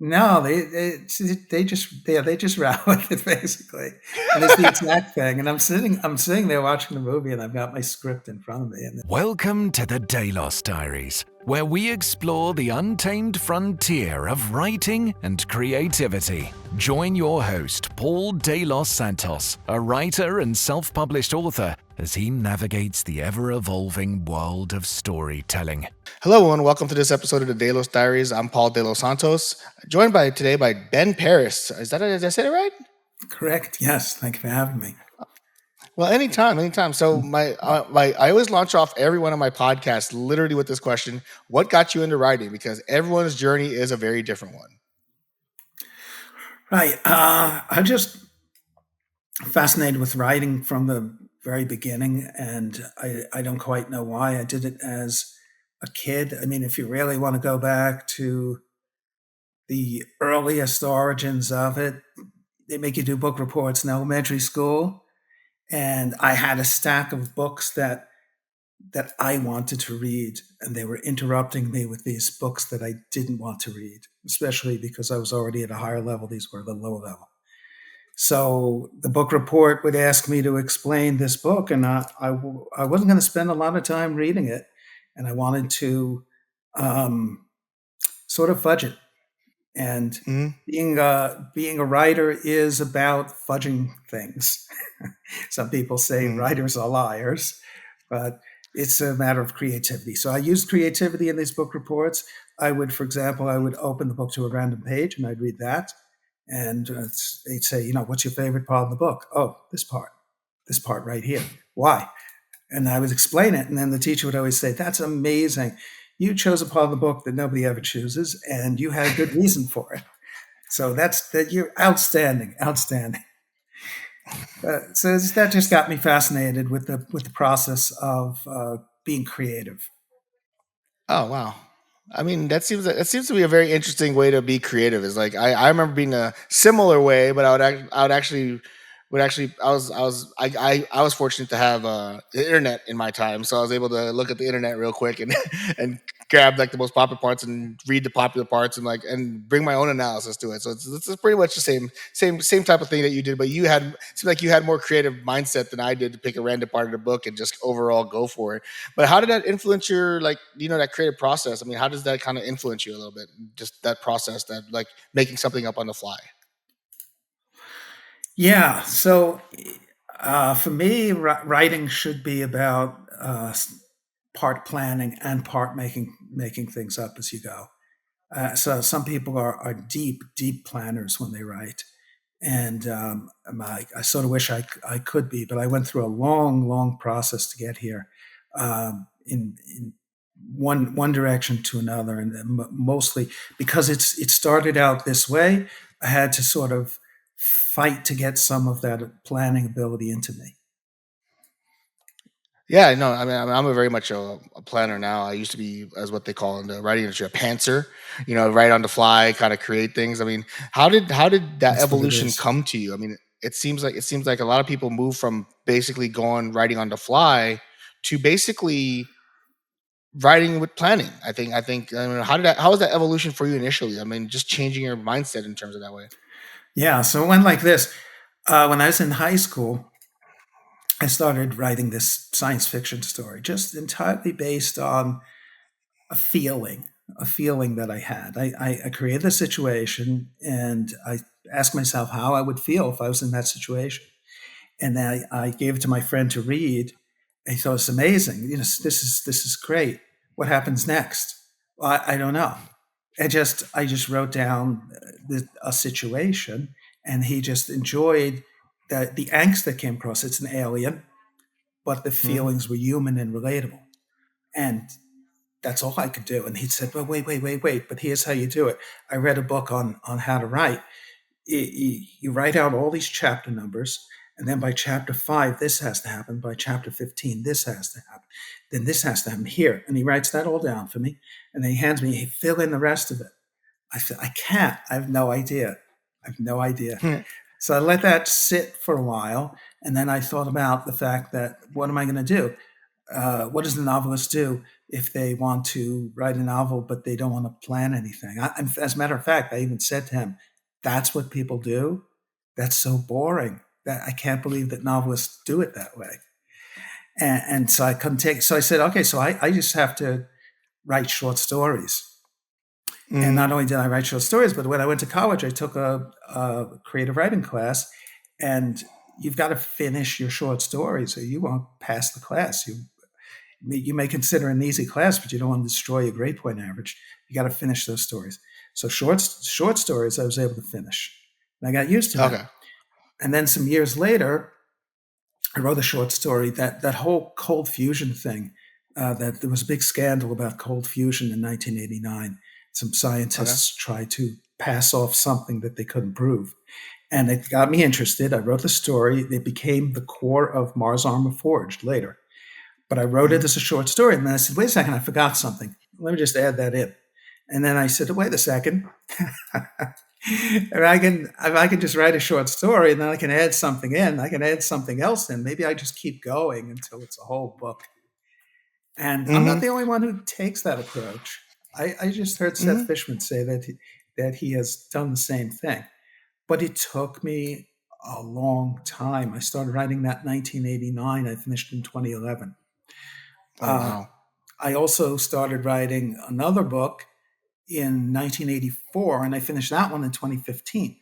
No, they just rap with it basically, and it's the exact thing. And I'm sitting there watching the movie, and I've got my script in front of me, and Welcome to the Delos Diaries, where we explore the untamed frontier of writing and creativity. Join your host, Paul Delos Santos, a writer and self-published author, as he navigates the ever-evolving world of storytelling. Hello, everyone. Welcome to this episode of the Delos Diaries. I'm Paul Delos Santos, joined today by Ben Parris. Did I say it right? correct. Yes, thank you for having me. Well, anytime. So I always launch off every one of my podcasts literally with this question: what got you into writing? Because everyone's journey is a very different one. Right. I'm just fascinated with writing from the very beginning, and I don't quite know why I did it as a kid. I mean, if you really want to go back to the earliest origins of it, they make you do book reports in elementary school, and I had a stack of books that I wanted to read, and they were interrupting me with these books that I didn't want to read, especially because I was already at a higher level. These were the lower level. So the book report would ask me to explain this book, and I wasn't going to spend a lot of time reading it, and I wanted to um, sort of fudge it. And Mhm. being a writer is about fudging things. Some people say Mhm. writers are liars, but it's a matter of creativity. So I used creativity in these book reports. For example, I would open the book to a random page and I'd read that. And they'd say, what's your favorite part of the book? Oh, this part right here. Why? And I would explain it. And then the teacher would always say, that's amazing. You chose a part of the book that nobody ever chooses, and you had a good reason for it. So you're outstanding, outstanding. So that just got me fascinated with the process of being creative. Oh wow. I mean, that seems to be a very interesting way to be creative. Is like I remember being a similar way, but I would actually I was fortunate to have the internet in my time, so I was able to look at the internet real quick and and grab like the most popular parts and read the popular parts and and bring my own analysis to it. So it's pretty much the same type of thing that you did, but it seemed like you had more creative mindset than I did to pick a random part of the book and just overall go for it. But how did that influence your that creative process? I mean, how does that kind of influence you a little bit? Just that process, that like making something up on the fly. Yeah. So for me, writing should be about part planning and part making things up as you go. So some people are deep planners when they write, and I sort of wish I could be, but I went through a long process to get here, in one direction to another, and mostly because it started out this way. I had to sort of fight to get some of that planning ability into me. Yeah, no, I mean, I'm a very much a planner now. I used to be, as what they call in the writing industry, a pantser. Write on the fly, kind of create things. I mean, how did that That's what it evolution is. come to you? I mean, it seems like a lot of people move from basically going writing on the fly to basically writing with planning. I think. I mean, how was that evolution for you initially? I mean, just changing your mindset in terms of that way. Yeah. So it went like this. When I was in high school, I started writing this science fiction story, just entirely based on a feeling, a feeling that I had. I created a situation, and I asked myself how I would feel if I was in that situation. And then I gave it to my friend to read. And he thought it's amazing. This is great. What happens next? Well, I don't know. I just wrote down a situation, and he just enjoyed the angst that came across. It's an alien, but the Mhm. feelings were human and relatable. And that's all I could do. And he said, well, wait. But here's how you do it. I read a book on how to write. You write out all these chapter numbers. And then by chapter 5, this has to happen. By chapter 15, this has to happen. Then this has to happen here. And he writes that all down for me. And then he hands me, hey, fill in the rest of it. I said, I can't. I have no idea. I have no idea. So I let that sit for a while. And then I thought about the fact that what am I going to do? what does the novelist do if they want to write a novel but they don't want to plan anything? As a matter of fact, I even said to him, "That's what people do. That's so boring. That I can't believe that novelists do it that way." And so I couldn't take. So I said, "Okay, so I just have to write short stories." And Mm-hmm. not only did I write short stories, but when I went to college, I took a creative writing class, and you've got to finish your short stories, or you won't pass the class. You may consider an easy class, but you don't want to destroy your grade point average. You got to finish those stories. So short stories, I was able to finish, and I got used to that. Okay. And then some years later, I wrote a short story. That whole cold fusion thing. That there was a big scandal about cold fusion in 1989. Some Okay. scientists tried to pass off something that they couldn't prove, and it got me interested. I wrote the story. It became the core of Mars Armor Forged later. But I wrote Mm-hmm. it as a short story. And then I said, wait a second, I forgot something. Let me just add that in. And then I said, wait a second. If I can just write a short story and then I can add something in, I can add something else in. Maybe I just keep going until it's a whole book. And I'm not Mm-hmm. the only one who takes that approach. I just heard Seth Mm-hmm. Fishman say that he has done the same thing. But it took me a long time. I started writing that in 1989. I finished in 2011. Oh Uh, wow. I also started writing another book in 1984, and I finished that one in 2015.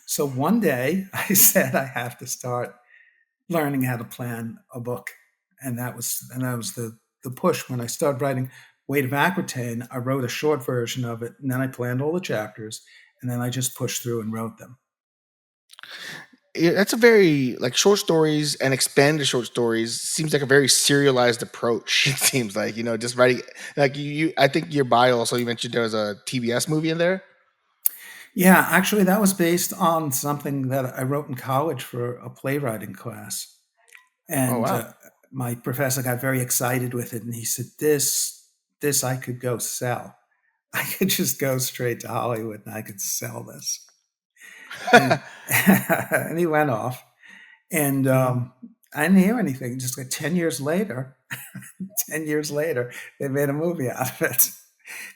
So one day I said I have to start learning how to plan a book, and that was the push. When I started writing Weight of Aquitaine, I wrote a short version of it, and then I planned all the chapters, and then I just pushed through and wrote them. Yeah, that's a very like short stories and expanded short stories seems like a very serialized approach. It seems like just writing like I think your bio also you mentioned there was a TBS movie in there. Yeah, actually, that was based on something that I wrote in college for a playwriting class. Oh And wow. my professor got very excited with it, and he said, "This I could go sell. I could just go straight to Hollywood, and I could sell this." And and he went off, and Mhm. I didn't hear anything. Just like 10 years later, 10 years later, they made a movie out of it,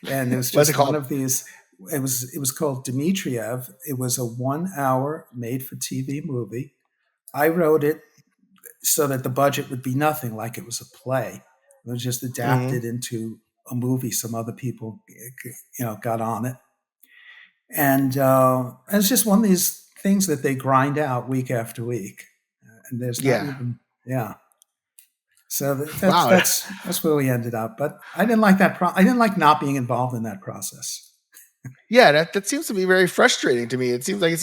and it was What's it just one called? of these. It was called Dmitriev. It was a 1 hour made for TV movie. I wrote it so that the budget would be nothing, like it was a play. It was just Hmm. adapted into a movie. Some other people, got on it, and it's just one of these things that they grind out week after week, and there's not Yeah. even, yeah. So that's Wow. that's that's where we ended up. But I didn't like that. I didn't like not being involved in that process. Yeah, that seems to be very frustrating to me. It seems like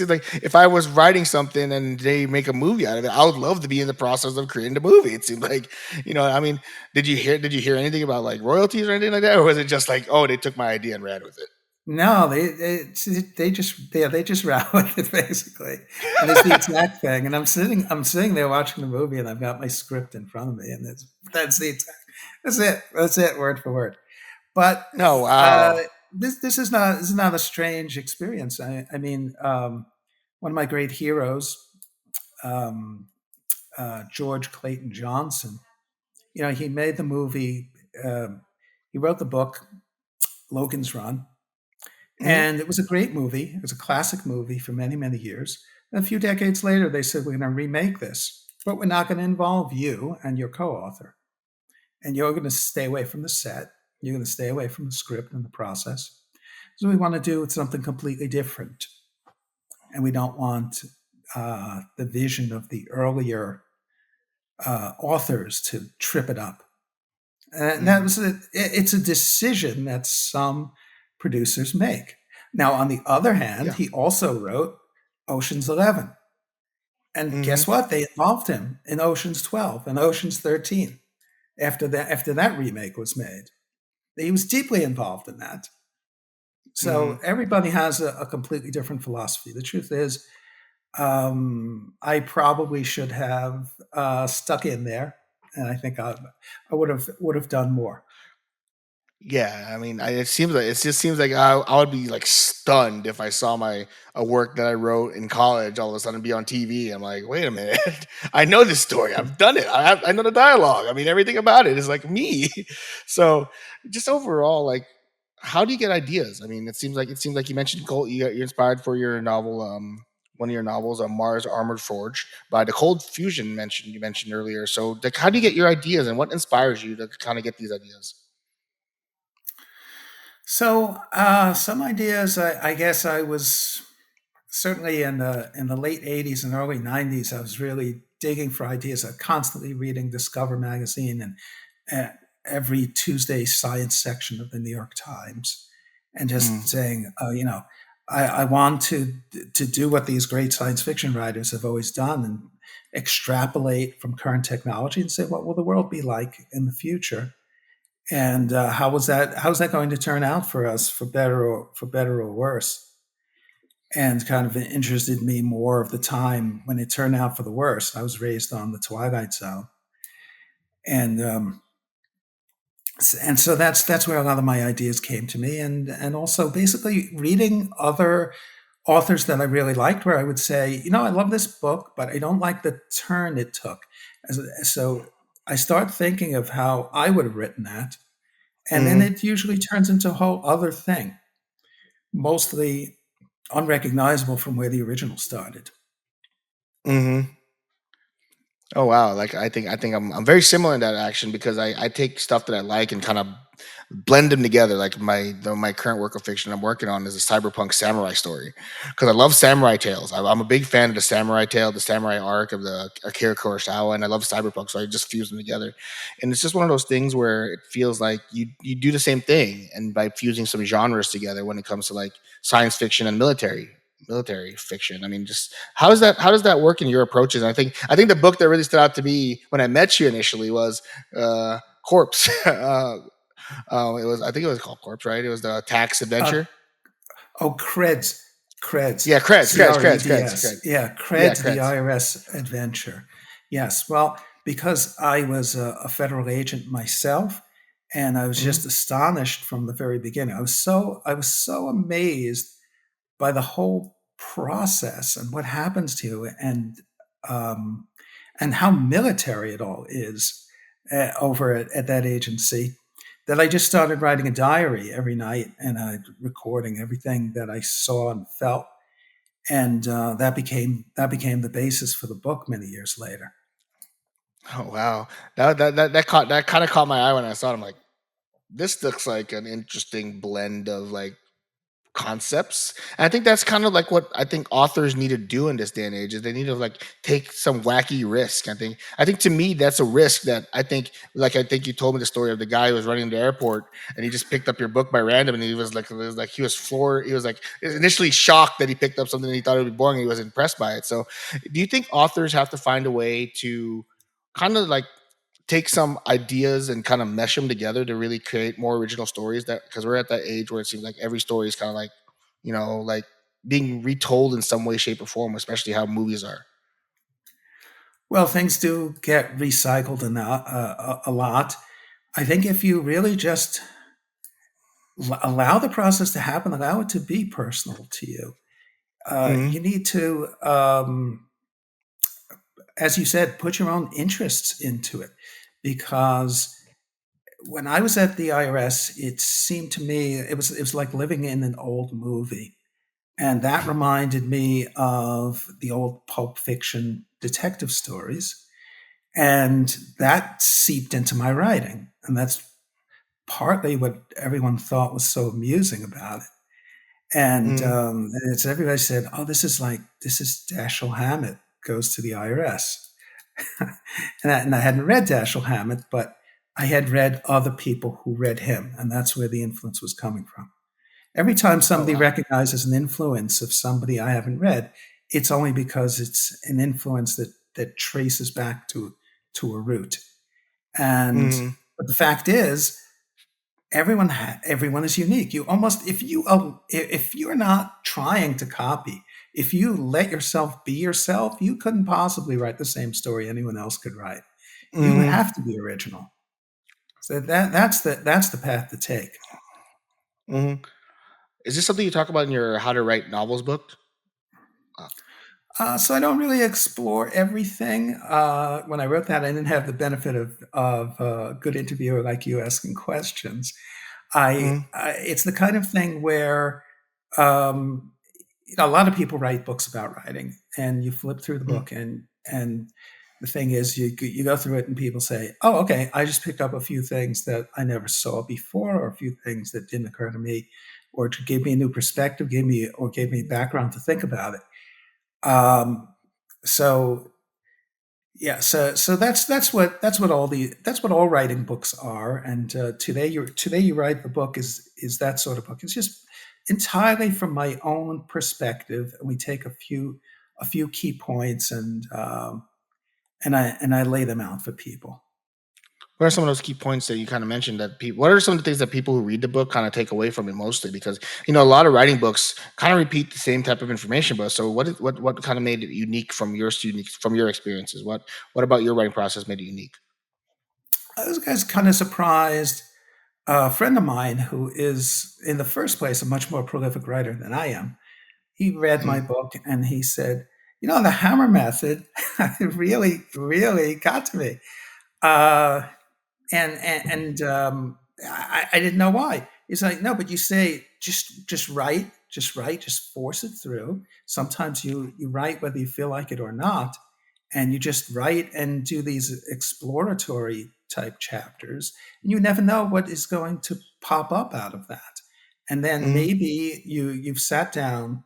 if I was writing something and they make a movie out of it, I would love to be in the process of creating the movie. It seemed like, I mean, did you hear anything about like royalties or anything like that? Or was it just like, oh, they took my idea and ran with No, they just ran with it basically, and it's the exact thing. And I'm sitting there watching the movie, and I've got my script in front of me, and that's it, word for word. But it? Oh uh, wow. this is not a strange experience. I mean, one of my great heroes, um, George Clayton Johnson. He made the movie. Um, he wrote the book Logan's Run. Hmm. And it was a great movie. It was a classic movie for many, many years. And a few decades later, they said, we're going to remake this, but we're not going to involve you and your co author. And you're going to stay away from the set. You're going to stay away from the script and the process. So we want to do something completely different. And we don't want the vision of the earlier authors to trip it up. And that Hmm. was it's a decision that some producers make. Now, on the other hand, Yeah. he also wrote Ocean's 11. And Hmm. guess what? They involved him in Ocean's 12 and Ocean's 13 after that remake was made. He was deeply involved in that. Hmm. So everybody has a completely different philosophy. The truth is, I probably should have stuck in there, and I think I would have done more. Yeah, I mean, it just seems like I would be like stunned if I saw my a work that I wrote in college all of a sudden be on TV. I'm like, wait a minute, I know this story. I've done it. I know the dialogue. I mean, everything about it is like me. So, just overall, like, how do you get ideas? I mean, it seems like you mentioned you're inspired for your novel. One of your novels, Mars Armored Forge, by the Cold Fusion you mentioned earlier. So, like, how do you get your ideas, and what inspires you to kind of get these ideas? So some ideas, I guess I was certainly in the late '80s and early '90s. I was really digging for ideas. I constantly reading Discover magazine and every Tuesday science section of the New York Times, and just Mm. saying, I want to do what these great science fiction writers have always done and extrapolate from current technology and say, what will the world be like in the future? And how's that going to turn out for us, for better or worse? And kind of interested me more of the time when it turned out for the worst. I was raised on the Twilight Zone, and and so that's where a lot of my ideas came to me, and also basically reading other authors that I really liked, where I would say, I love this book, but I don't like the turn it took. So I start thinking of how I would have written that, and then Mhm. it usually turns into a whole other thing, mostly unrecognizable from where the original started. Mhm. Oh wow! Like I think I'm very similar in that action because I take stuff that I like and kind of blend them together. Like my current work of fiction I'm working on is a cyberpunk samurai story because I love samurai tales. I'm a big fan of the samurai tale, the samurai arc of the Akira Kurosawa, and I love cyberpunk, so I just fuse them together. And it's just one of those things where it feels like you do the same thing, and by fusing some genres together when it comes to like science fiction and military fiction. I mean, just how does that work in your approaches? And I think the book that really stood out to me when I met you initially was Corpse. I think it was called Corpse, right? It was the tax Uh, adventure. oh, Creds, Yeah, CREDS. Cred. Yeah, Yeah, Creds, the Creds. IRS adventure. Yes, well, because I was a federal agent myself, and I was Hmm. just astonished from the very beginning. I was so amazed by the whole process and what happens to you, um, and how military it all is over at that agency, that I just started writing a diary every night and recording everything that I saw and felt, and that became the basis for the book many years later. Oh wow, that kind of caught my eye when I saw it. I'm like, this looks like an interesting blend of like concepts. And I think that's kind of like what I think authors need to do in this day and age is they need to like take some wacky risk. I think to me that's a risk that I think you told me the story of the guy who was running the airport and he just picked up your book by random and he was like initially shocked that he picked up something that he thought it would be boring. He was impressed by it. So do you think authors have to find a way to kind of like take some ideas and kind of mesh them together to really create more original stories that because we're at that age where it seems like every story is kind of like like being retold in some way shape or form, especially how movies are. Well, things do get recycled a lot. I think if you really just allow the process to happen, allow it to be personal to you. Hmm. You need to, as you said, put your own interests into it. Because when I was at the IRS, it seemed to me it was like living in an old movie, and that reminded me of the old Pulp Fiction detective stories, and that seeped into my writing, and that's partly what everyone thought was so amusing about it. And Hmm. it's everybody said, "Oh, this is Dashiell Hammett goes to the IRS," and I hadn't read Dashiell Hammett, but I had read other people who read him, and that's where the influence was coming from. Every time Oh somebody wow. recognizes an influence of somebody I haven't read, it's only because it's an influence that traces back to a root. And Hmm. but the fact is, everyone is unique. You almost if you're not trying to copy, if you let yourself be yourself, you couldn't possibly write the same story anyone else could write. You Hmm. have to be original. So that's the path to take. Hmm. Is this something you talk about in your How to Write Novels book? Uh, So I don't really explore everything. When I wrote that, I didn't have the benefit of a good interviewer like you asking questions. mhm, It's the kind of thing where um, a lot of people write books about writing, and you flip through the mhm, book, and the thing is, you go through it, and people say, "Oh, okay, I just picked up a few things that I never saw before, or a few things that didn't occur to me, or to give me a new perspective, gave me background to think about it." Um, so yeah, so that's what all writing books are. And today you write the book is that sort of book. It's just entirely from my own perspective, and we take a few key points and I lay them out for people. what are some of those key points that you kind of mentioned that people? What are some of the things that people who read the book kind of take away from it mostly? Because a lot of writing books kind of repeat the same type of information. But so, what kind of made it unique from your students, from your experiences? What about your writing process made it unique? I was kind of surprised. A friend of mine who is in the first place a much more prolific writer than I am. He read my Mhm, book and he said, the hammer method really got to me. Uh, and I didn't know why. He's like, no, but you say just force it through. Sometimes you write whether you feel like it or not, and you just write and do these exploratory type chapters, and you never know what is going to pop up out of that. And then mhm, maybe you've sat down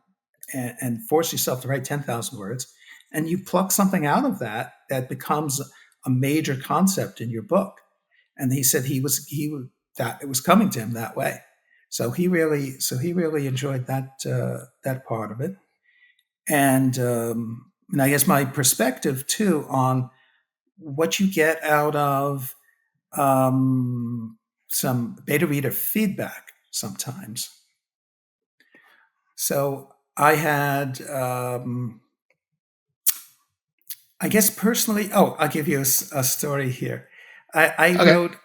and forced yourself to write 10,000 words, and you pluck something out of that that becomes a major concept in your book. And he said that it was coming to him that way. So he really enjoyed that part of it. And I guess my perspective too on what you get out of um, some beta reader feedback sometimes. So I had, I guess personally, oh, I'll give you a story here. I okay. wrote,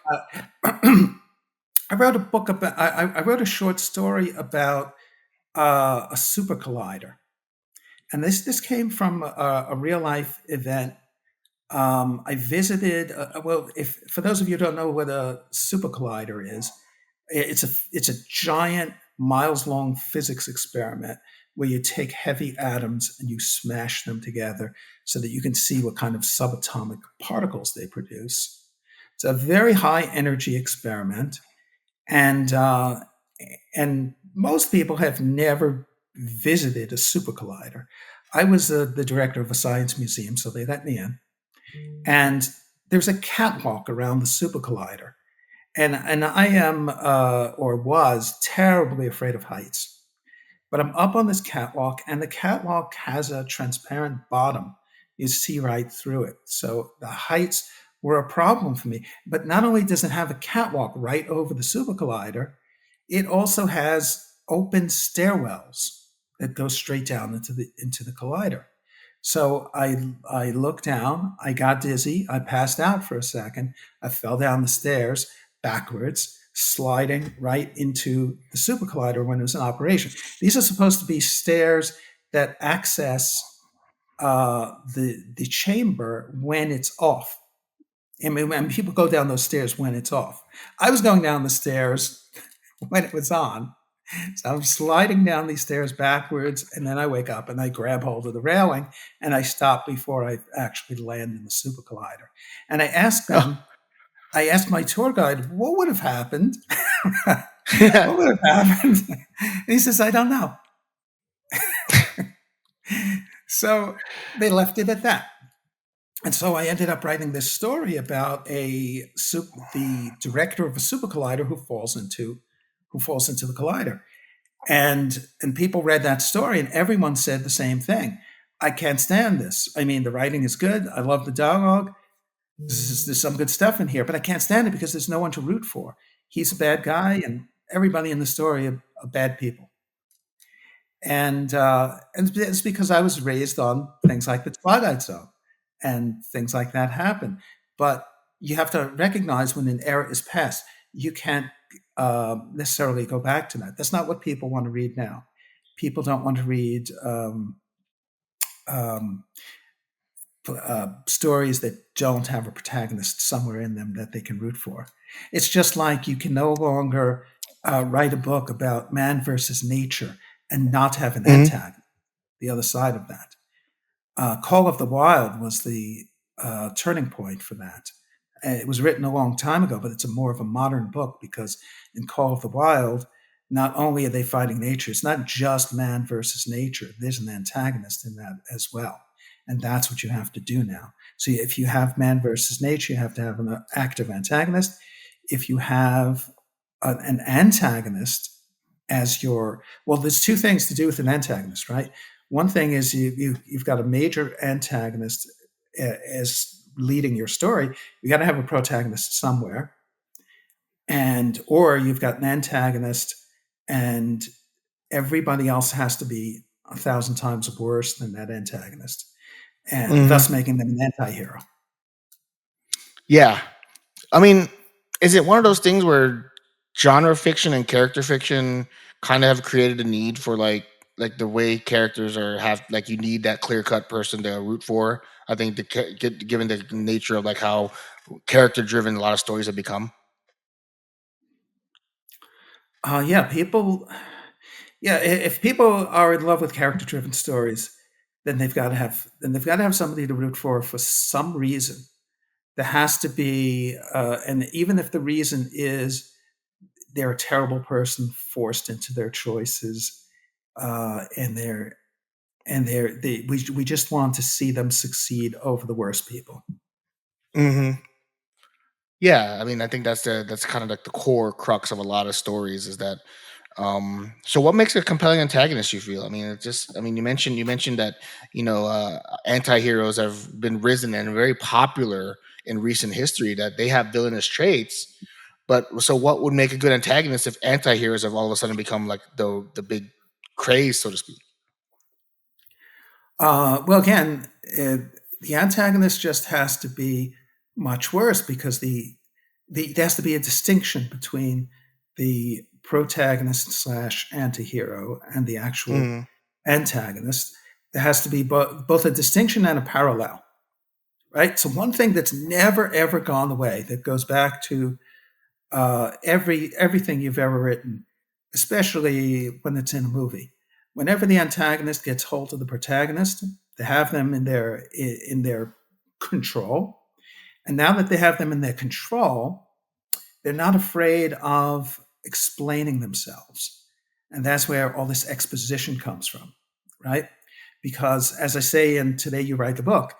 I wrote a book about, I wrote a short story about a super collider. And this came from a real life event. I visited, well, if for those of you who don't know what a super collider is, it's a giant, miles long physics experiment where you take heavy atoms and you smash them together so that you can see what kind of subatomic particles they produce. It's a very high energy experiment, and and most people have never visited a super collider. I was the director of a science museum, so they let me in, and there's a catwalk around the super collider, and I am or was terribly afraid of heights. But I'm up on this catwalk, and the catwalk has a transparent bottom. You see right through it. So the heights were a problem for me. But not only does it have a catwalk right over the super collider, it also has open stairwells that go straight down into the collider. So I looked down, I got dizzy, I passed out for a second, I fell down the stairs backwards, sliding right into the super collider when it was in operation. These are supposed to be stairs that access the chamber when it's off. I mean, when people go down those stairs when it's off. I was going down the stairs when it was on. So I'm sliding down these stairs backwards, and then I wake up and I grab hold of the railing and I stop before I actually land in the super collider. And Oh, I asked my tour guide, what would have happened? yeah. What would have happened? And he says, I don't know. So they left it at that. And so I ended up writing this story about the director of a super collider who falls into the collider. And people read that story and everyone said the same thing. I can't stand this. I mean, the writing is good. I love the dialogue. There's some good stuff in here, but I can't stand it because there's no one to root for. He's a bad guy, and everybody in the story are bad people. And it's because I was raised on things like the Twilight Zone, and things like that happen. But you have to recognize when an era is past. You can't necessarily go back to that. That's not what people want to read now. People don't want to read um, stories that don't have a protagonist somewhere in them that they can root for. It's just like you can no longer write a book about man versus nature and not have an Hmm. antagonist, the other side of that. Call of the Wild was the turning point for that. It was written a long time ago, but it's a more of a modern book because in Call of the Wild, not only are they fighting nature, it's not just man versus nature. There's an antagonist in that as well. And that's what you have to do now. So if you have man versus nature, you have to have an active antagonist. If you have an antagonist as your, well, there's two things to do with an antagonist, right? One thing is you've got a major antagonist as leading your story. You got to have a protagonist somewhere, and or you've got an antagonist, and everybody else has to be 1,000 times worse than that antagonist, and Hmm. thus making them an anti-hero. Yeah. I mean, is it one of those things where genre fiction and character fiction kind of have created a need for like the way characters are have like you need that clear cut person to root for? I think given the nature of like how character driven a lot of stories have become. Yeah, people. Yeah, if people are in love with character-driven stories, then they've got to have somebody to root for some reason. There has to be, and even if the reason is they're a terrible person forced into their choices, and we just want to see them succeed over the worst people. Hmm. Yeah, I mean, I think that's kind of like the core crux of a lot of stories is that. So what makes a compelling antagonist? You feel? I mean, it just. I mean, you mentioned that anti-heroes have been risen and very popular in recent history. That they have villainous traits. But so, what would make a good antagonist if anti-heroes have all of a sudden become like the big craze, so to speak? Well, again, the antagonist just has to be much worse because there has to be a distinction between the protagonist slash antihero and the actual Hmm. antagonist. There has to be both a distinction and a parallel, right? So one thing that's never ever gone away that goes back to everything you've ever written, especially when it's in a movie. Whenever the antagonist gets hold of the protagonist, they have them in their control, and now that they have them in their control, they're not afraid of explaining themselves, and that's where all this exposition comes from, right? Because as I say in Today You Write the Book,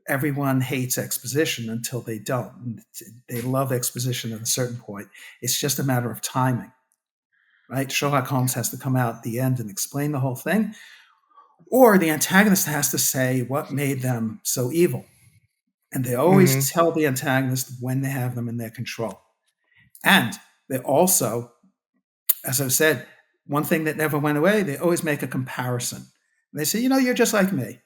everyone hates exposition until they don't. They love exposition at a certain point. It's just a matter of timing, right? Sherlock Holmes has to come out at the end and explain the whole thing, or the antagonist has to say what made them so evil. And they Hmm. always tell the antagonist when they have them in their control. And they also, as I've said, one thing that never went away, they always make a comparison. They say, you're just like me.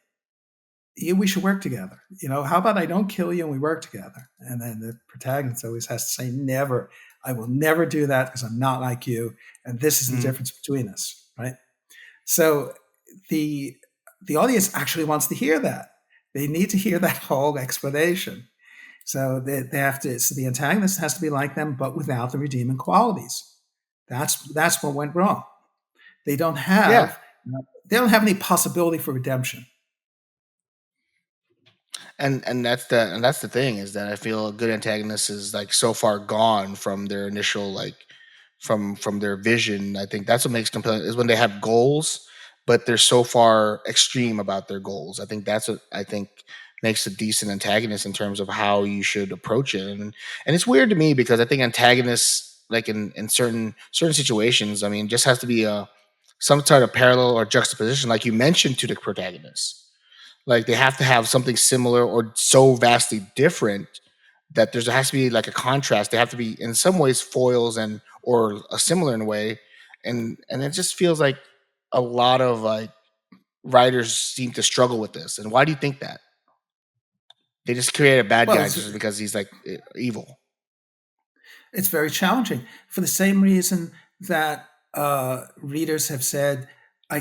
We should work together. How about I don't kill you and we work together? And then the protagonist always has to say, never, I will never do that because I'm not like you. And this is the Hmm. difference between us, right? So the the audience actually wants to hear that. They need to hear that whole explanation. So they have to. So the antagonist has to be like them, but without the redeeming qualities. That's what went wrong. They don't Yeah. have they don't have any possibility for redemption. And that's the thing is that I feel a good antagonist is like so far gone from their initial like from their vision. I think that's what makes compelling is when they have goals, but they're so far extreme about their goals. I think that's what I think makes a decent antagonist in terms of how you should approach it. And it's weird to me because I think antagonists like in certain situations, I mean, just has to be a some sort of parallel or juxtaposition, like you mentioned, to the protagonist. Like they have to have something similar or so vastly different that there has to be like a contrast. They have to be in some ways foils and or a similar in a way, and it just feels like a lot of like writers seem to struggle with this. And why do you think that? They just create a bad Well, guy just because he's like evil. it's very challenging for the same reason that readers have said, I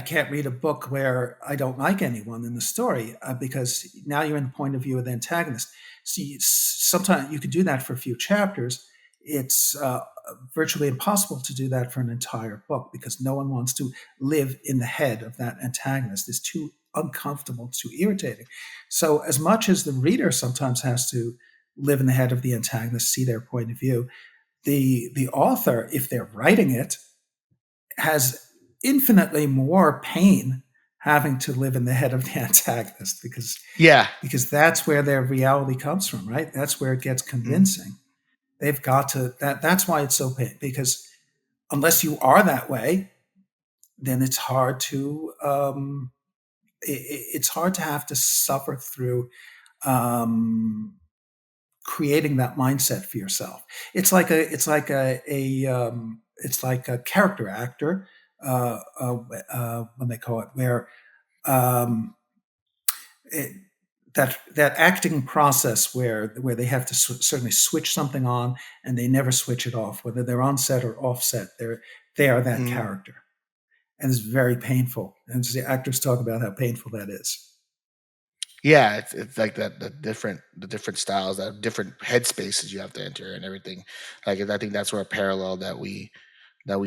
can't read a book where I don't like anyone in the story because now you're in the point of view of the antagonist. So sometimes you could do that for a few chapters. It's virtually impossible to do that for an entire book because no one wants to live in the head of that antagonist. It's too uncomfortable, too irritating. So, as much as the reader sometimes has to live in the head of the antagonist, see their point of view, the author, if they're writing it, has infinitely more pain having to live in the head of the antagonist Yeah. because that's where their reality comes from, right? That's where it gets Mm. convincing. They've got to that's why it's so pain because unless you are that way, then it's hard to it's hard to have to suffer through um, creating that mindset for yourself. It's like a character actor when they call it where um, it, that acting process where they have to certainly switch something on and they never switch it off, whether they're on set or off set. They are that Mm. character, and it's very painful. And the actors talk about how painful that is. Yeah, it's like that the different styles, that different headspaces you have to enter and everything. Like I think that's where a parallel that we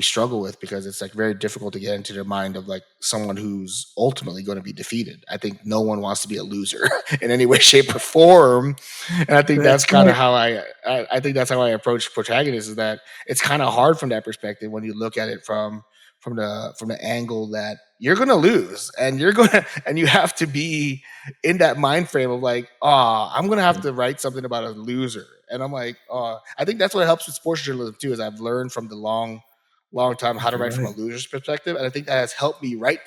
struggle with because it's like very difficult to get into the mind of like someone who's ultimately going to be defeated. I think no one wants to be a loser in any way, shape, or form, and I think that's That's kind of right. how I think that's how I approach protagonists. Is that it's kind of hard from that perspective when you look at it from the angle that you're going to lose and you're going to and you have to be in that mind frame of like, oh, I'm going to have to write something about a loser. And I'm like, oh, I think that's what helps with sports journalism too. Is I've learned from the long time how to write from a Right. loser's perspective, and I think that has helped me write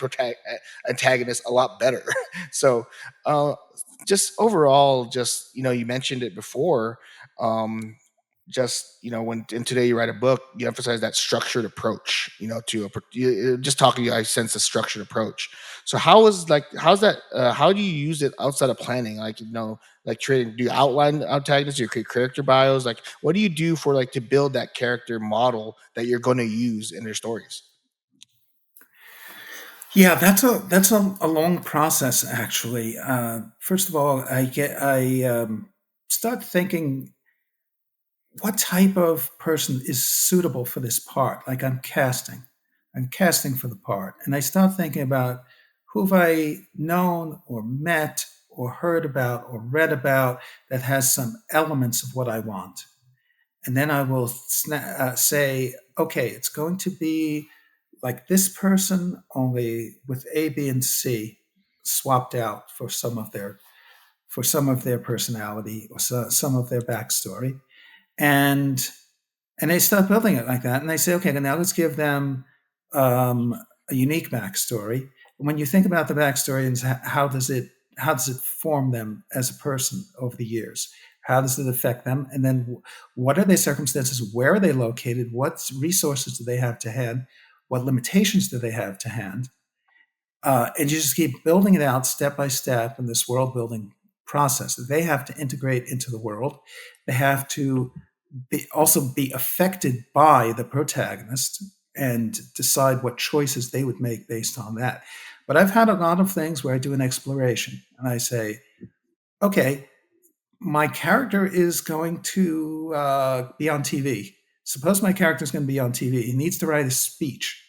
antagonists a lot better. So, uh, just overall, just you mentioned it before. Um, just when and today you write a book, you emphasize that structured approach. To just talking, I sense a structured approach. So how's that? How do you use it outside of planning? Like like trading, do you outline antagonists? Do you create character bios? Like, what do you do for like to build that character model that you're going to use in their stories? Yeah, that's a long process actually. First of all, I start thinking what type of person is suitable for this part. Like I'm casting for the part, and I start thinking about who have I known or met or heard about or read about that has some elements of what I want, and then I will say, okay, it's going to be like this person, only with A, B, and C swapped out for some of their personality or some of their backstory, and they start building it like that, and they say, okay, now let's give them um, a unique backstory. And when you think about the backstory and how does it form them as a person over the years? How does it affect them? And then what are their circumstances? Where are they located? What resources do they have to hand? What limitations do they have to hand? And you just keep building it out step by step in this world building process that they have to integrate into the world. They have to also be affected by the protagonist and decide what choices they would make based on that. But I've had a lot of things where I do an exploration and I say, okay, my character is going to be on TV. Suppose my character is going to be on TV. He needs to write a speech,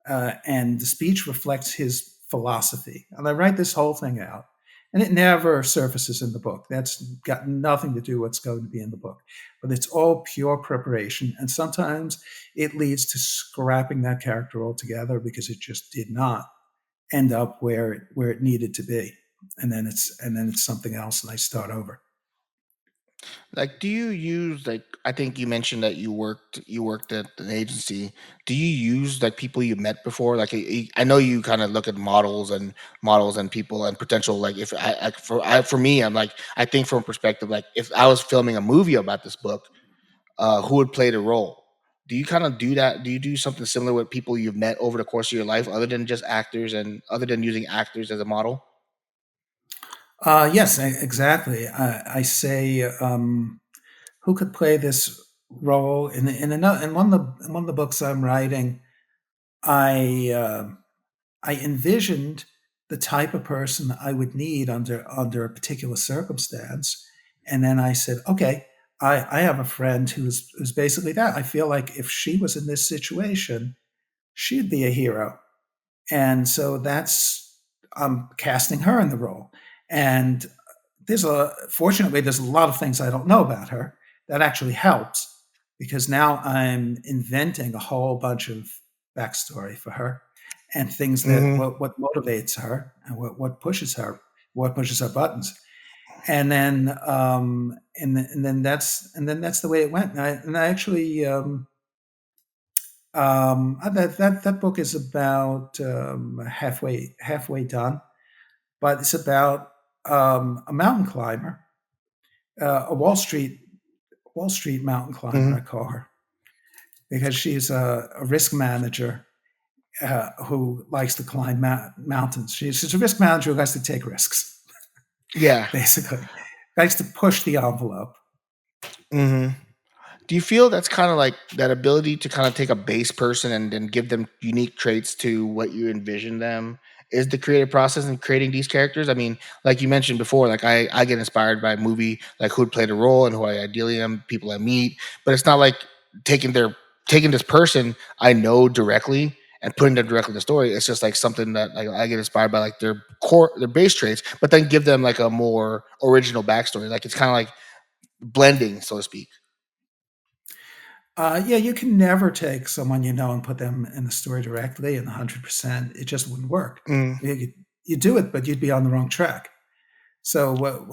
and the speech reflects his philosophy. And I write this whole thing out, and it never surfaces in the book. That's got nothing to do with what's going to be in the book, but it's all pure preparation. And sometimes it leads to scrapping that character altogether because it just did not end up where it needed to be. And then it's something else, and I start over. Like, do you use like I think you mentioned that you worked at an agency. Do you use like people you met before? Like I know you kind of look at models and people and potential. Like if for me, I'm like I think from a perspective like if I was filming a movie about this book, who would play the role? Do you kind of do that? Do you do something similar with people you've met over the course of your life, other than just actors and other than using actors as a model? Yes, exactly. I say, who could play this role in one of the books I'm writing? I I envisioned the type of person I would need under a particular circumstance, and then I said, okay, I have a friend who's basically that. I feel like if she was in this situation, she'd be a hero, and so that's I'm casting her in the role. And fortunately there's a lot of things I don't know about her that actually helps because now I'm inventing a whole bunch of backstory for her and things that Hmm. what motivates her and what pushes her buttons. And then and then that's the way it went. And I actually that book is about halfway done, but it's about a mountain climber, a Wall Street mountain climber, I Hmm. call her, because she's a risk manager who likes to climb mountains. She's a risk manager who likes to take risks, Yeah. basically, likes to push the envelope. Hmm. Do you feel that's kind of like that ability to kind of take a base person and then give them unique traits to what you envision them is the creative process in creating these characters? I mean, like you mentioned before, like I get inspired by a movie, like who'd play the role and who I ideally am, people I meet, but it's not like taking their taking this person I know directly and putting them directly in the story. It's just like something that like I get inspired by like their base traits, but then give them like a more original backstory. Like it's kind of like blending, so to speak. Yeah, you can never take someone you know and put them in the story directly and 100%. It just wouldn't work. Mm, You do it, but you'd be on the wrong track. So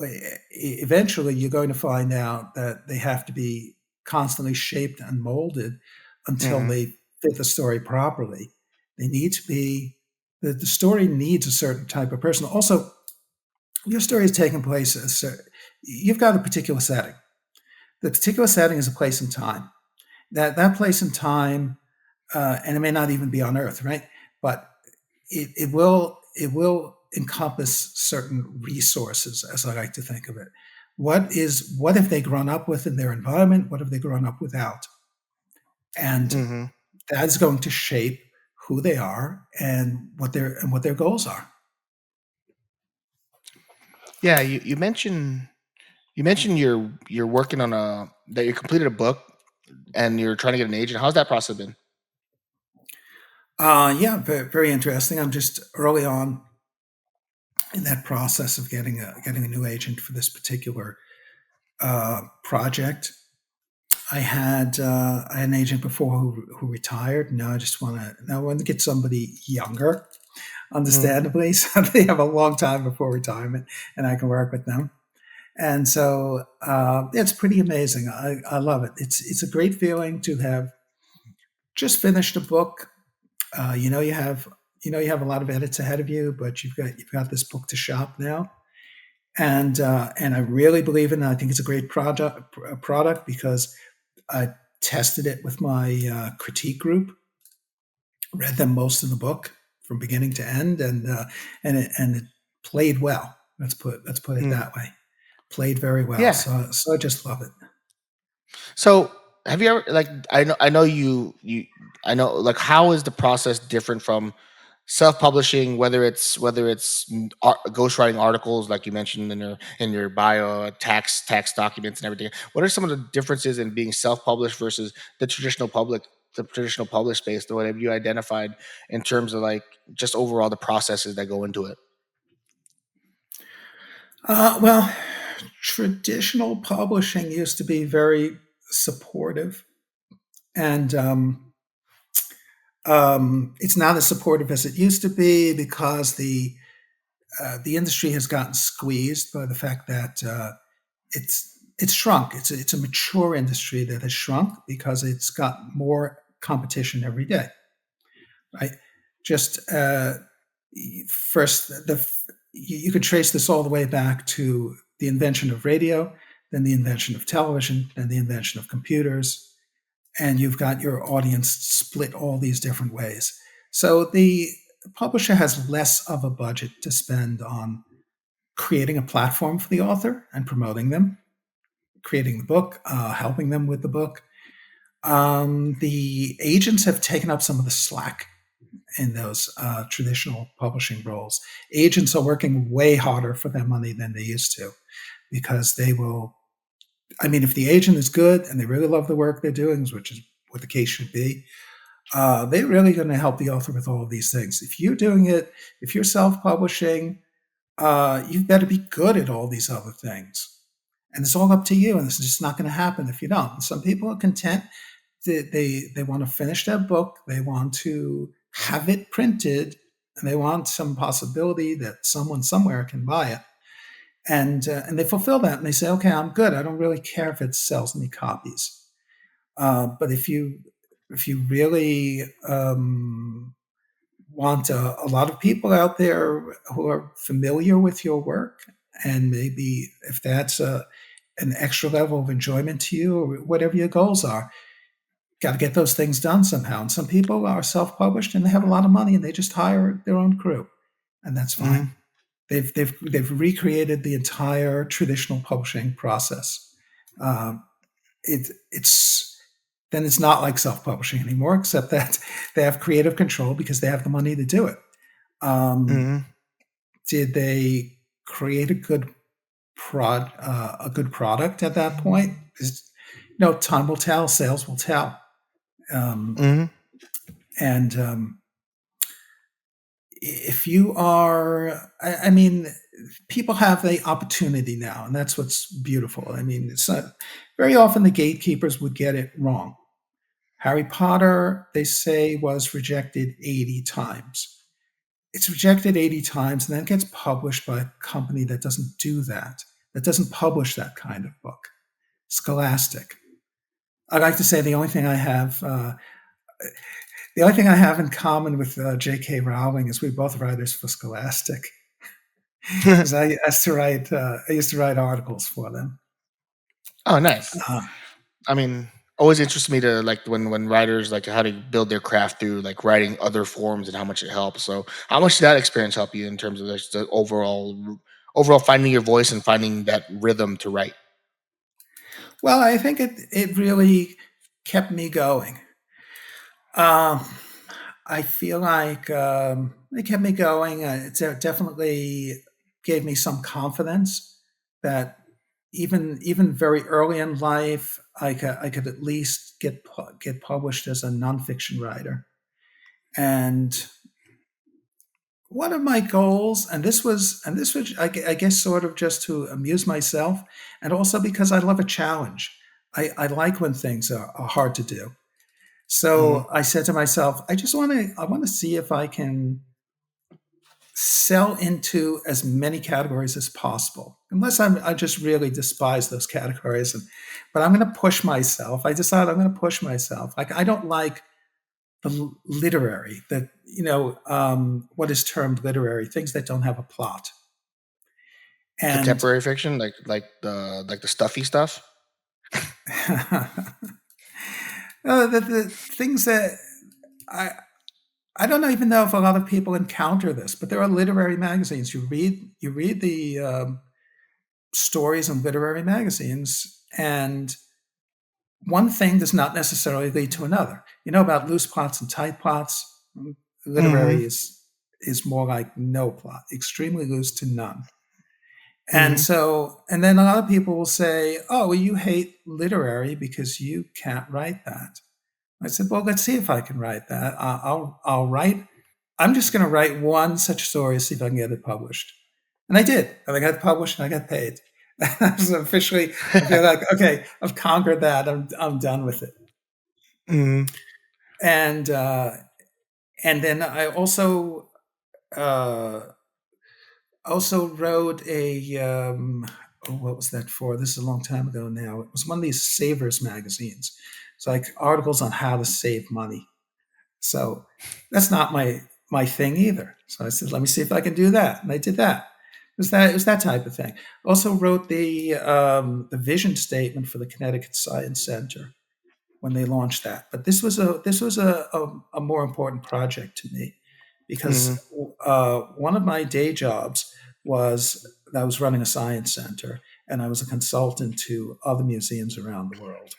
eventually, you're going to find out that they have to be constantly shaped and molded until mhm, they fit the story properly. They need to be the story needs a certain type of person. Also, your story is taking place. You've got a particular setting. The particular setting is a place and time. That place and time, and it may not even be on Earth, right? But it will encompass certain resources, as I like to think of it. What have they grown up with in their environment? What have they grown up without? And mhm. that's going to shape who they are and what their goals are. Yeah, you mentioned you're working on a that you completed a book and you're trying to get an agent. How's that process been? Yeah, very, very interesting. I'm just early on in that process of getting a new agent for this particular project. I had an agent before who retired. Now I want to get somebody younger, Mhm. understandably, so they have a long time before retirement, and I can work with them. And so it's pretty amazing. I love it. It's a great feeling to have just finished a book. You know you have a lot of edits ahead of you, but you've got this book to shop now, and I really believe in it. I think it's a great product because I tested it with my critique group, read them most of the book from beginning to end, and it played well. Let's put it Mm. that way. Played very well. Yeah. So I just love it. So, have you ever like I know you I know like how is the process different from self-publishing, whether it's ghostwriting articles like you mentioned in your bio, tax documents and everything. What are some of the differences in being self-published versus the traditional published space? What have you identified in terms of like just overall the processes that go into it? Well, traditional publishing used to be very supportive, and it's not as supportive as it used to be because the industry has gotten squeezed by the fact that it's shrunk. It's a mature industry that has shrunk because it's got more competition every day, right? Just first, you could trace this all the way back to the invention of radio, then the invention of television, then the invention of computers, and you've got your audience split all these different ways. So the publisher has less of a budget to spend on creating a platform for the author and promoting them, creating the book, helping them with the book. The agents have taken up some of the slack in those traditional publishing roles. Agents are working way harder for their money than they used to, because they will, I mean, if the agent is good and they really love the work they're doing, which is what the case should be, they're really going to help the author with all of these things. If you're doing it, if you're self-publishing, you better be good at all these other things. And it's all up to you, and it's just not going to happen if you don't. Some people are content. They want to finish their book. They want to have it printed, and they want some possibility that someone somewhere can buy it. And they fulfill that, and they say, okay, I'm good. I don't really care if it sells any copies. But if you really want a lot of people out there who are familiar with your work, and maybe if that's an extra level of enjoyment to you, or whatever your goals are, got to get those things done somehow. And some people are self-published and they have a lot of money and they just hire their own crew, and that's fine. They've recreated the entire traditional publishing process. It's then it's not like self-publishing anymore, except that they have creative control because they have the money to do it. Did they create a good product at that point? Time will tell. Sales will tell. And if you are, I mean, people have the opportunity now, and that's what's beautiful. I mean, it's not, very often the gatekeepers would get it wrong. Harry Potter, they say, was rejected 80 times. It's rejected 80 times, and then it gets published by a company that doesn't do that doesn't publish that kind of book. Scholastic. I like to say the only thing I have in common with J.K. Rowling is we're both writers for Scholastic. Because I used to write articles for them. Oh, nice. I mean, always interests me to like when writers like how to build their craft through like writing other forms and how much it helps. So, how much did that experience help you in terms of just the overall finding your voice and finding that rhythm to write? Well, I think it really kept me going. I feel like it kept me going. It definitely gave me some confidence that even very early in life, I could at least get published as a nonfiction writer. And one of my goals, and this was I guess sort of just to amuse myself, and also because I love a challenge. I like when things are hard to do. So I said to myself, I want to see if I can sell into as many categories as possible, unless I just really despise those categories. But I'm going to push myself. I decided I'm going to push myself. Like, I don't like the literary, what is termed literary, things that don't have a plot. And Contemporary fiction, like the stuffy stuff. the things that I don't even know if a lot of people encounter this, but there are literary magazines. You read the stories in literary magazines, and one thing does not necessarily lead to another. You know about loose plots and tight plots. Literary is more like no plot, extremely loose to none. And and then a lot of people will say, "Oh, well, you hate literary because you can't write that." I said, "Well, let's see if I can write that. I'll write. I'm just going to write one such story, see if I can get it published." And I did. And I got published and I got paid. So officially, I feel like, okay, I've conquered that. I'm done with it. And then I also wrote a what was that for? This is a long time ago now. It was one of these savers magazines. It's like articles on how to save money. So that's not my thing either. So I said, let me see if I can do that, and I did that. It was that type of thing. Also wrote the vision statement for the Connecticut Science Center when they launched that. But this was a more important project to me because one of my day jobs was I was running a science center, and I was a consultant to other museums around the world.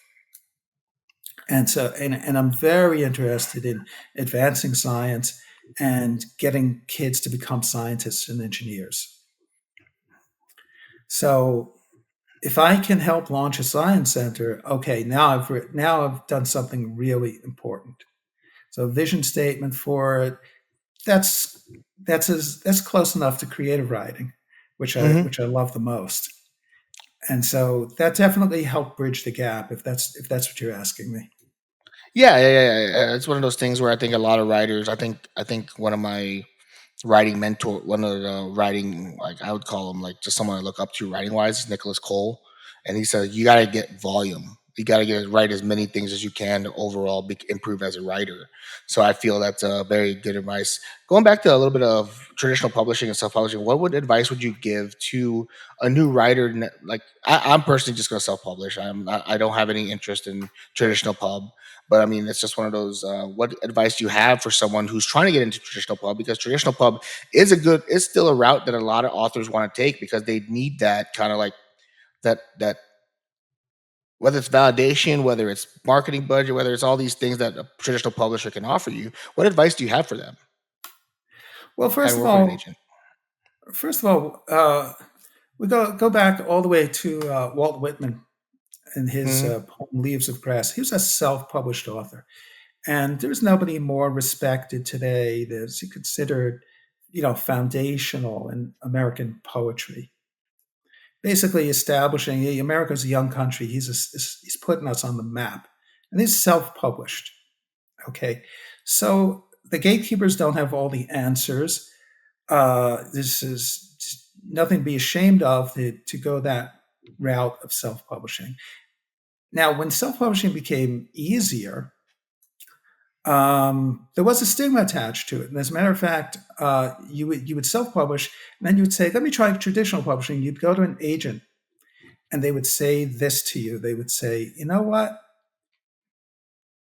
And so, and I'm very interested in advancing science and getting kids to become scientists and engineers. So if I can help launch a science center, okay, now I've done something really important. So vision statement for it, that's that's close enough to creative writing, Mm-hmm. which I love the most. And so that definitely helped bridge the gap, if that's what you're asking me. Yeah. It's one of those things where I think a lot of writers. I think one of my writing mentor, one of the writing, like I would call him like just someone I look up to writing wise, is Nicholas Cole, and he said you got to get volume. You got to get write as many things as you can to overall improve as a writer. So I feel that's a very good advice. Going back to a little bit of traditional publishing and self publishing, what would advice would you give to a new writer? Like I'm personally just going to self publish. I don't have any interest in traditional pub. But I mean, it's just one of those. What advice do you have for someone who's trying to get into traditional pub? Because traditional pub is still a route that a lot of authors want to take because they need that kind of like that whether it's validation, whether it's marketing budget, whether it's all these things that a traditional publisher can offer you. What advice do you have for them Well, having worked with an agent? first of all, we go back all the way to Walt Whitman and his Hmm. poem "Leaves of Grass." He was a self-published author, and there's nobody more respected today that's considered, foundational in American poetry. Basically, establishing America's a young country. He's putting us on the map, and he's self-published. Okay, so the gatekeepers don't have all the answers. This is just nothing to be ashamed of to go that route of self-publishing. Now, when self-publishing became easier, there was a stigma attached to it. And as a matter of fact, you would self-publish, and then you would say, "Let me try traditional publishing." You'd go to an agent, and they would say this to you. They would say, "You know what?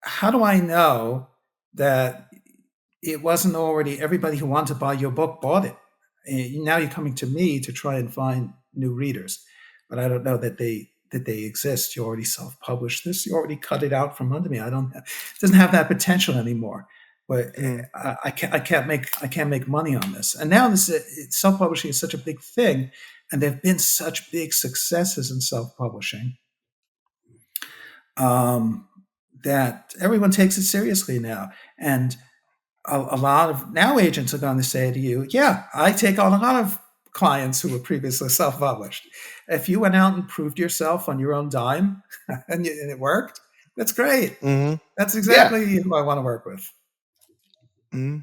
How do I know that it wasn't already everybody who wanted to buy your book bought it? Now you're coming to me to try and find new readers, but I don't know that they exist. You already self-published this. You already cut it out from under me. I don't. It doesn't have that potential anymore. But Mm. I can't make money on this. And now self-publishing is such a big thing, and there've been such big successes in self-publishing, um, that everyone takes it seriously now. And a lot of now agents are going to say to you, "Yeah, I take on a lot of clients who were previously self-published. If you went out and proved yourself on your own dime and it worked, that's great. Hmm. That's Yeah. exactly who I want to work with." Hmm.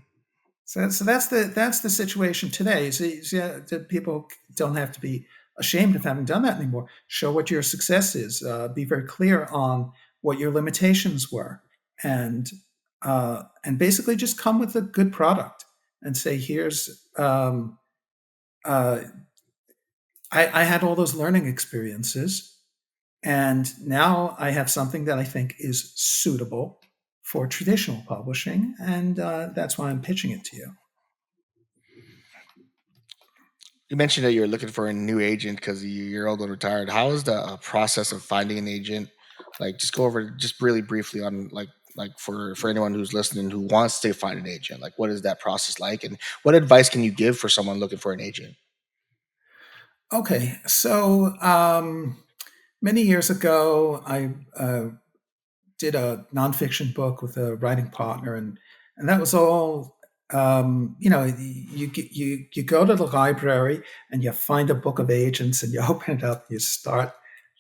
So that's the situation today. So yeah, people don't have to be ashamed of having done that anymore. Show what your success is. Be very clear on what your limitations were, and basically just come with a good product and say, "Here's uh, I had all those learning experiences, and now I have something that I think is suitable for traditional publishing, and that's why I'm pitching it to you." You mentioned that you're looking for a new agent because you're old and retired. How is the process of finding an agent? Like, just go over just really briefly on like for anyone who's listening who wants to find an agent. Like, what is that process like, and what advice can you give for someone looking for an agent? Okay, so many years ago, I did a nonfiction book with a writing partner, and that was all. You go to the library and you find a book of agents, and you open it up, you start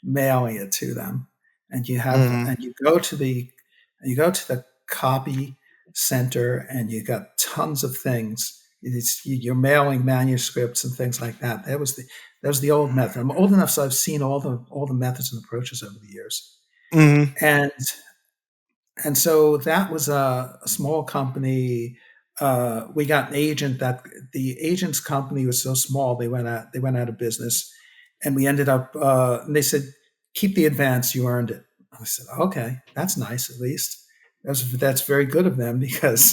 mailing it to them, and Hmm. you go to the copy center, and you got tons of things. You're mailing manuscripts and things like that. That was the old method. I'm old enough, so I've seen all the methods and approaches over the years. Hmm. And so that was a small company. We got an agent that the agent's company was so small they went out of business, and we ended up. And they said, "Keep the advance. You earned it." I said, "Okay, that's nice at least." That's very good of them because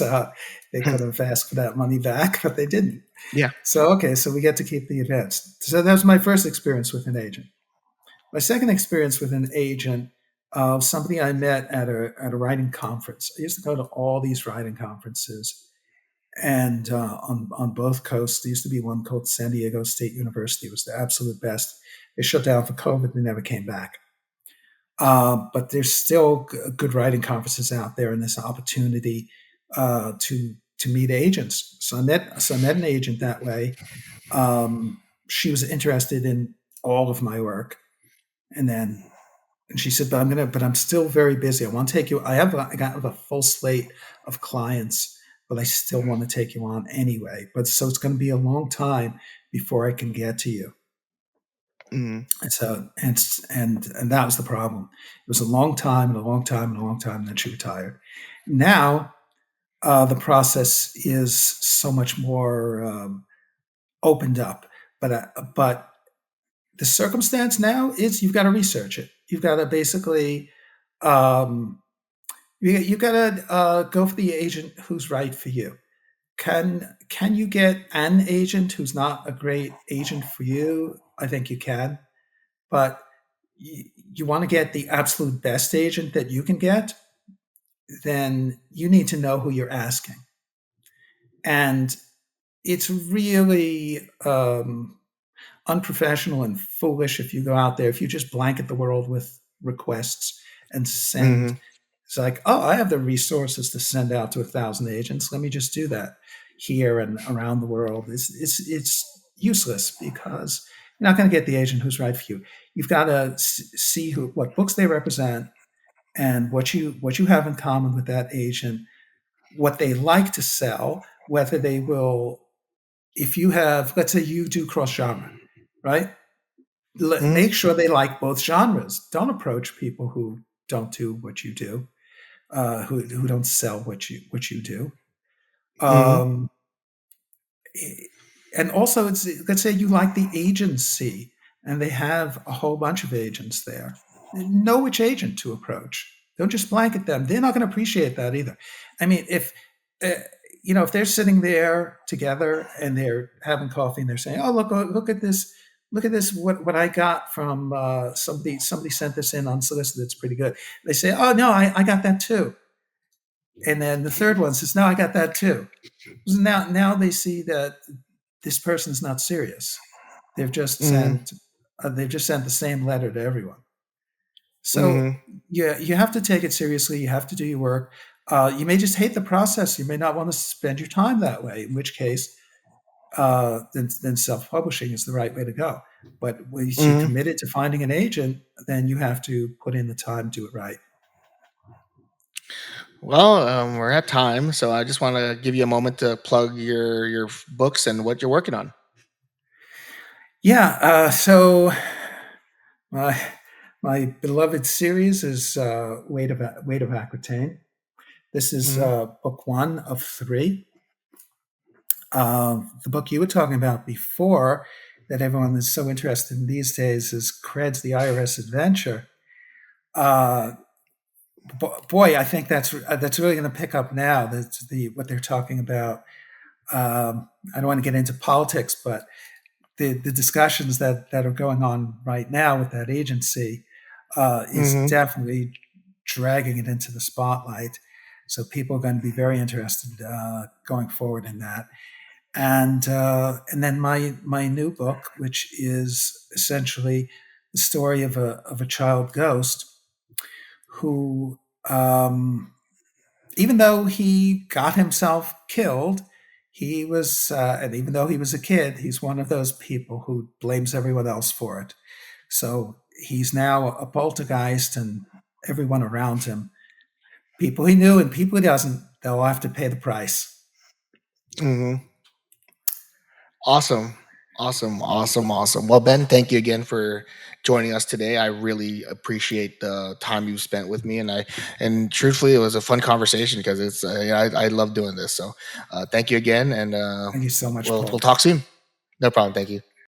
they could have asked for that money back, but they didn't. Yeah. So okay, so we get to keep the events. So that was my first experience with an agent. My second experience with an agent, somebody I met at a writing conference. I used to go to all these writing conferences, and on both coasts. There used to be one called San Diego State University. It was the absolute best. They shut down for COVID. They never came back. But there's still good writing conferences out there, and this opportunity to meet agents. So I met an agent that way. She was interested in all of my work, and then and she said, but I'm still very busy. I want to take you. I got a full slate of clients, but I still want to take you on anyway. But so it's going to be a long time before I can get to you. Mm-hmm. And so, and that was the problem. It was a long time and a long time and a long time. And then she retired. Now, the process is so much more opened up. But the circumstance now is you've got to research it. You've got to basically um, you got to go for the agent who's right for you. Can you get an agent who's not a great agent for you? I think you can, but you want to get the absolute best agent that you can get, then you need to know who you're asking. And it's really unprofessional and foolish if you go out there, if you just blanket the world with requests and send. Mm-hmm. It's like, oh, I have the resources to send out to 1,000 agents. Let me just do that here and around the world. It's useless because you're not going to get the agent who's right for you. You've got to see what books they represent and what you have in common with that agent, what they like to sell, whether they will. If you have, let's say you do cross genre, right? Mm-hmm. Make sure they like both genres. Don't approach people who don't do what you do, who don't sell what you do. Mm-hmm. Um, and also, let's say you like the agency, and they have a whole bunch of agents there. Know which agent to approach. Don't just blanket them. They're not going to appreciate that either. I mean, uh, if they're sitting there together and they're having coffee and they're saying, "Oh, look at this." Look at this! What I got from somebody. Somebody sent this in unsolicited. It's pretty good. They say, "Oh no, I got that too." And then the third one says, "No, I got that too." Now they see that this person's not serious. They've just Mm-hmm. sent they've just sent the same letter to everyone. So Mm-hmm. you have to take it seriously. You have to do your work. You may just hate the process. You may not want to spend your time that way. In which case, then self-publishing is the right way to go. But once you're Mm-hmm. committed to finding an agent, then you have to put in the time to do it right. Well, we're at time, so I just want to give you a moment to plug your books and what you're working on. Yeah. So my my beloved series is Weight of Aquitaine. This is Mm-hmm. book one of three. The book you were talking about before, that everyone is so interested in these days, is Cred's The IRS Adventure. Uh, Boy, I think that's really going to pick up now. That's what they're talking about. I don't want to get into politics, but the discussions that are going on right now with that agency is Mm-hmm. definitely dragging it into the spotlight. So people are going to be very interested going forward in that. And then my new book, which is essentially the story of a child ghost who, even though he got himself killed, and even though he was a kid, he's one of those people who blames everyone else for it. So he's now a poltergeist, and everyone around him, people he knew and people he doesn't, they'll have to pay the price. Mm-hmm. Awesome. Awesome. Awesome. Awesome. Well, Ben, thank you again for joining us today. I really appreciate the time you spent with me, and truthfully, it was a fun conversation because it's I love doing this. So, thank you again, and Thank you so much, we'll Paul. talk soon. No problem. Thank you.